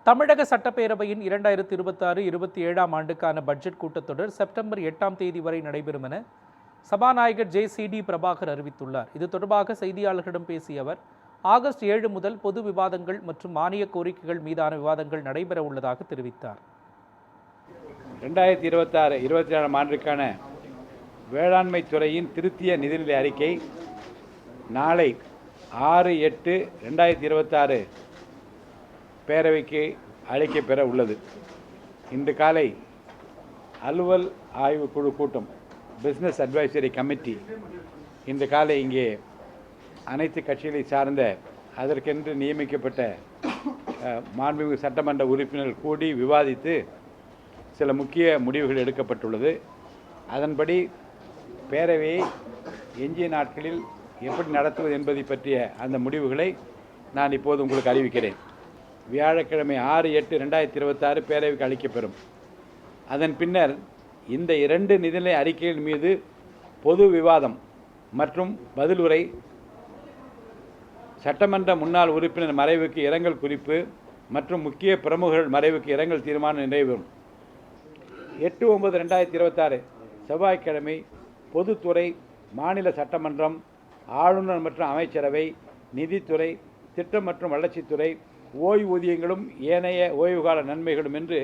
தமிழக சட்டப்பேரவையின் 2026-27ஆம் ஆண்டுக்கான பட்ஜெட் கூட்டத்தொடர் செப்டம்பர் 8ஆம் தேதி வரை நடைபெறும் என சபாநாயகர் ஜே.சி.டி. பிரபாகர் அறிவித்துள்ளார். இது தொடர்பாக செய்தியாளர்களிடம் பேசிய அவர், ஆகஸ்ட் 7 முதல் பொது விவாதங்கள் மற்றும் மானிய கோரிக்கைகள் மீதான விவாதங்கள் நடைபெற உள்ளதாக தெரிவித்தார். 2026-27ஆம் ஆண்டுக்கான வேளாண்மை துறையின் திருத்திய நிதிநிலை அறிக்கை நாளை 6/8/2026 பேரவைக்கு அழைக்கப்பெற உள்ளது. இன்று காலை அலுவல் ஆய்வுக்குழு கூட்டம் பிஸ்னஸ் அட்வைசரி கமிட்டி இன்று காலை இங்கே அனைத்து கட்சிகளை சார்ந்த அதற்கென்று நியமிக்கப்பட்ட மாண்புமிகு சட்டமன்ற உறுப்பினர்கள் கூடி விவாதித்து சில முக்கிய முடிவுகள் எடுக்கப்பட்டுள்ளது. அதன்படி பேரவையை எஞ்சிய நாட்களில் எப்படி நடத்துவது என்பதை பற்றிய அந்த முடிவுகளை நான் இப்போது உங்களுக்கு அறிவிக்கிறேன். வியாழக்கிழமை 6/8/2026 பேரவைக்கு அளிக்கப்பெறும். அதன் பின்னர் இந்த 2 நிதிநிலை அறிக்கைகள் மீது பொது விவாதம் மற்றும் பதிலுரை, சட்டமன்ற முன்னாள் உறுப்பினர் மறைவுக்கு இரங்கல் குறிப்பு மற்றும் முக்கிய பிரமுகர்கள் மறைவுக்கு இரங்கல் தீர்மானம் நிறைவேறும். 8/9/2026 செவ்வாய்க்கிழமை பொதுத்துறை, மாநில சட்டமன்றம், ஆளுநர் மற்றும் அமைச்சரவை, நிதித்துறை, திட்டம் மற்றும் வளர்ச்சித்துறை, ஓய்வூதியங்களும் ஏனைய ஓய்வுகால நன்மைகளும் என்று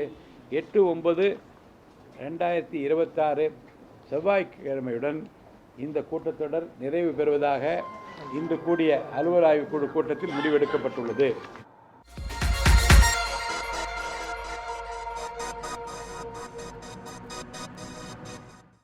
8/9/2026 செவ்வாய்க்கிழமையுடன் இந்த கூட்டத்தொடர் நிறைவு பெறுவதாக இன்று கூடிய அலுவல் ஆய்வுக்குழு கூட்டத்தில் முடிவெடுக்கப்பட்டுள்ளது.